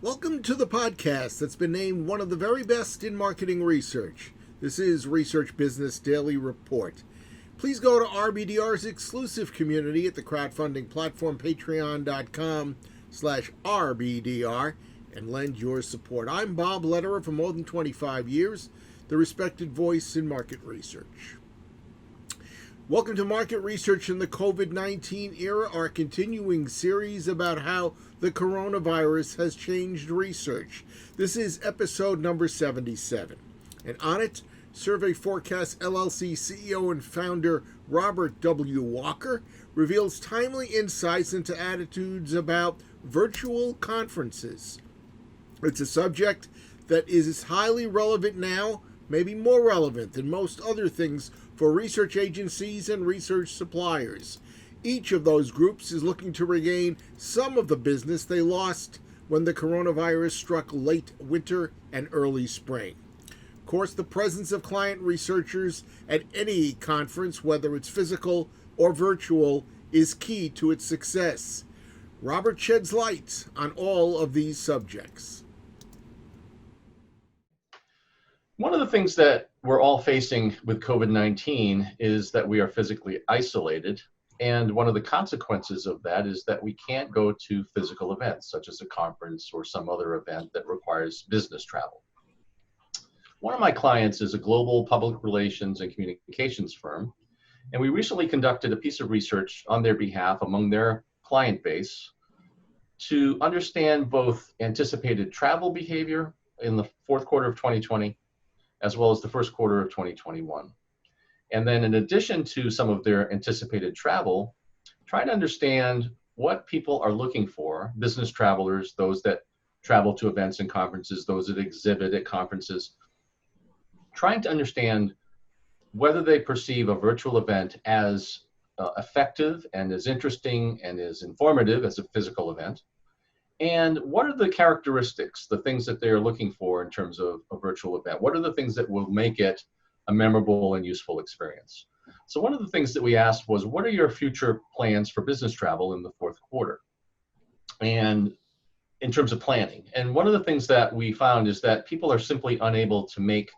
Welcome to the podcast that's been named one of the very best in marketing research. This is Research Business Daily Report. Please go to RBDR's exclusive community at the crowdfunding platform patreon.com/RBDR and lend your support. I'm Bob Lederer for more than 25 years, the respected voice in market research. Welcome to Market Research in the COVID-19 era, our continuing series about how the coronavirus has changed research. This is episode number 77. And on it, Survey Forecast LLC CEO and founder Robert W. Walker reveals timely insights into attitudes about virtual conferences. It's a subject that is as highly relevant now, maybe more relevant than most other things for research agencies and research suppliers. Each of those groups is looking to regain some of the business they lost when the coronavirus struck late winter and early spring. Of course, the presence of client researchers at any conference, whether it's physical or virtual, is key to its success. Robert sheds light on all of these subjects. One of the things that we're all facing with COVID-19 is that we are physically isolated. And one of the consequences of that is that we can't go to physical events, such as a conference or some other event that requires business travel. One of my clients is a global public relations and communications firm. And we recently conducted a piece of research on their behalf among their client base to understand both anticipated travel behavior in the fourth quarter of 2020 as well as the first quarter of 2021. And then in addition to some of their anticipated travel, try to understand what people are looking for, business travelers, those that travel to events and conferences, those that exhibit at conferences, trying to understand whether they perceive a virtual event as effective and as interesting and as informative as a physical event. And what are the characteristics, the things that they are looking for in terms of a virtual event? What are the things that will make it a memorable and useful experience? So one of the things that we asked was, what are your future plans for business travel in the fourth quarter? And in terms of planning. And one of the things that we found is that people are simply unable to make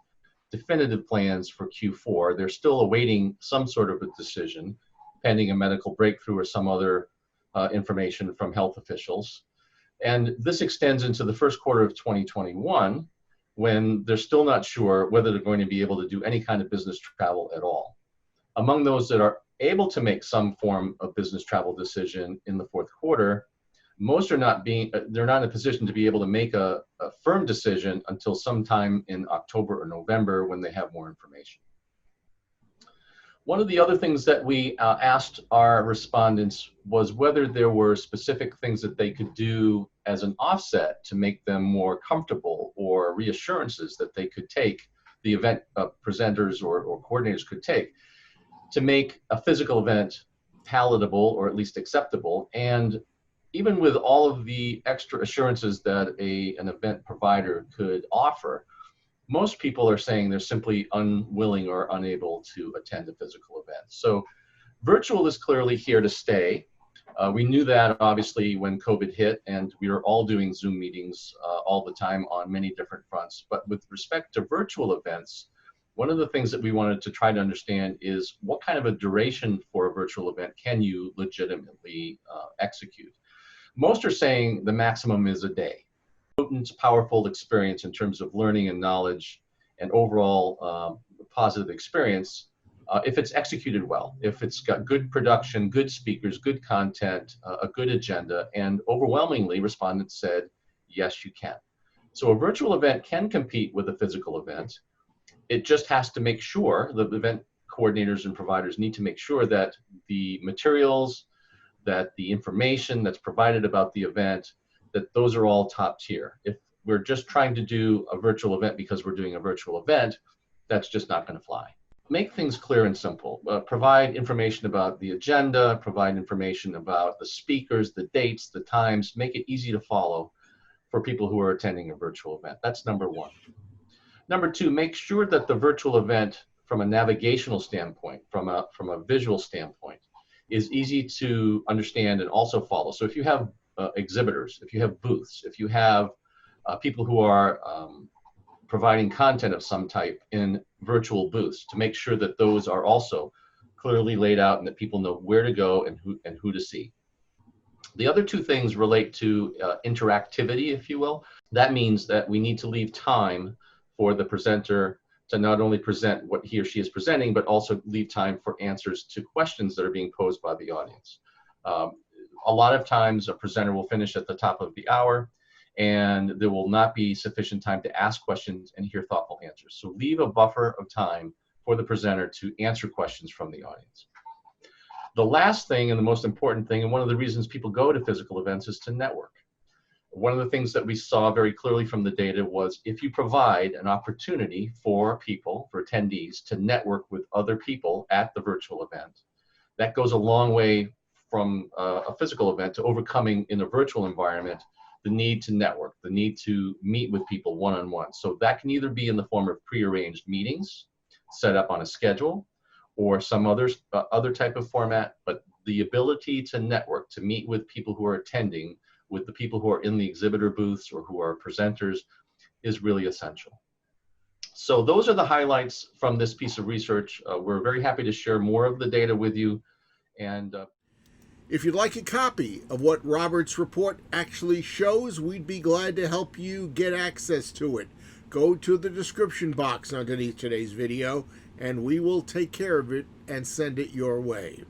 definitive plans for Q4. They're still awaiting some sort of a decision, pending a medical breakthrough or some other information from health officials. And this extends into the first quarter of 2021, when they're still not sure whether they're going to be able to do any kind of business travel at all. Among those that are able to make some form of business travel decision in the fourth quarter, most are they're not in a position to be able to make a firm decision until sometime in October or November when they have more information. One of the other things that we asked our respondents was whether there were specific things that they could do as an offset to make them more comfortable, or reassurances that they could take, the event presenters or coordinators could take, to make a physical event palatable or at least acceptable. And even with all of the extra assurances that an event provider could offer, most people are saying they're simply unwilling or unable to attend a physical event. So virtual is clearly here to stay. We knew that obviously when COVID hit, and we were all doing Zoom meetings all the time on many different fronts. But with respect to virtual events, one of the things that we wanted to try to understand is what kind of a duration for a virtual event can you legitimately execute? Most are saying the maximum is a day. Potent, powerful experience in terms of learning and knowledge and overall positive experience if it's executed well, if it's got good production, good speakers, good content, a good agenda, and overwhelmingly respondents said, yes, you can. So a virtual event can compete with a physical event. It just has to make sure, the event coordinators and providers need to make sure that the materials, that the information that's provided about the event, that those are all top tier. If we're just trying to do a virtual event because we're doing a virtual event, that's just not going to fly. Make things clear and simple. Provide information about the agenda, provide information about the speakers, the dates, the times. Make it easy to follow for people who are attending a virtual event. That's number one. Number two, make sure that the virtual event, from a navigational standpoint, from a visual standpoint, is easy to understand and also follow. So if you have exhibitors, if you have booths, if you have people who are providing content of some type in virtual booths, to make sure that those are also clearly laid out and that people know where to go and who to see. The other two things relate to interactivity, if you will. That means that we need to leave time for the presenter to not only present what he or she is presenting, but also leave time for answers to questions that are being posed by the audience. A lot of times a presenter will finish at the top of the hour, and there will not be sufficient time to ask questions and hear thoughtful answers. So leave a buffer of time for the presenter to answer questions from the audience. The last thing and the most important thing, and one of the reasons people go to physical events, is to network. One of the things that we saw very clearly from the data was if you provide an opportunity for people, for attendees, to network with other people at the virtual event, that goes a long way from a physical event to overcoming in a virtual environment the need to network, the need to meet with people one-on-one. So that can either be in the form of prearranged meetings set up on a schedule or some other type of format, but the ability to network, to meet with people who are attending, with the people who are in the exhibitor booths or who are presenters, is really essential. So those are the highlights from this piece of research. We're very happy to share more of the data with you. And if you'd like a copy of what Robert's report actually shows, we'd be glad to help you get access to it. Go to the description box underneath today's video, and we will take care of it and send it your way.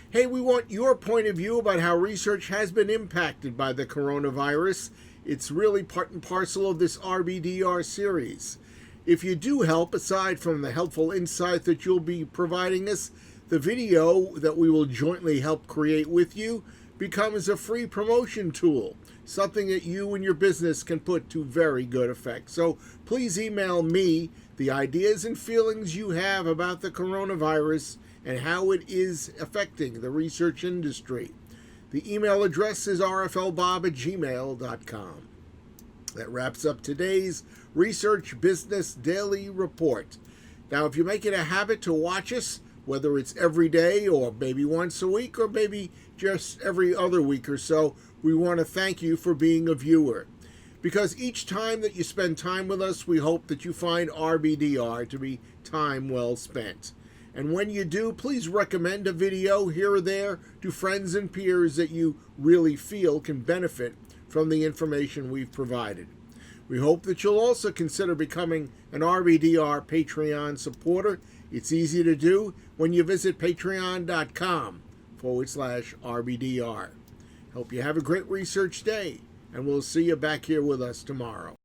Hey, we want your point of view about how research has been impacted by the coronavirus. It's really part and parcel of this RBDR series. If you do help, aside from the helpful insight that you'll be providing us, the video that we will jointly help create with you becomes a free promotion tool, something that you and your business can put to very good effect. So please email me the ideas and feelings you have about the coronavirus and how it is affecting the research industry. The email address is rflbob@gmail.com. That wraps up today's Research Business Daily Report. Now, if you make it a habit to watch us, whether it's every day or maybe once a week or maybe just every other week or so, we want to thank you for being a viewer. Because each time that you spend time with us, we hope that you find RBDR to be time well spent. And when you do, please recommend a video here or there to friends and peers that you really feel can benefit from the information we've provided. We hope that you'll also consider becoming an RBDR Patreon supporter. It's easy to do when you visit patreon.com/RBDR. Hope you have a great research day, and we'll see you back here with us tomorrow.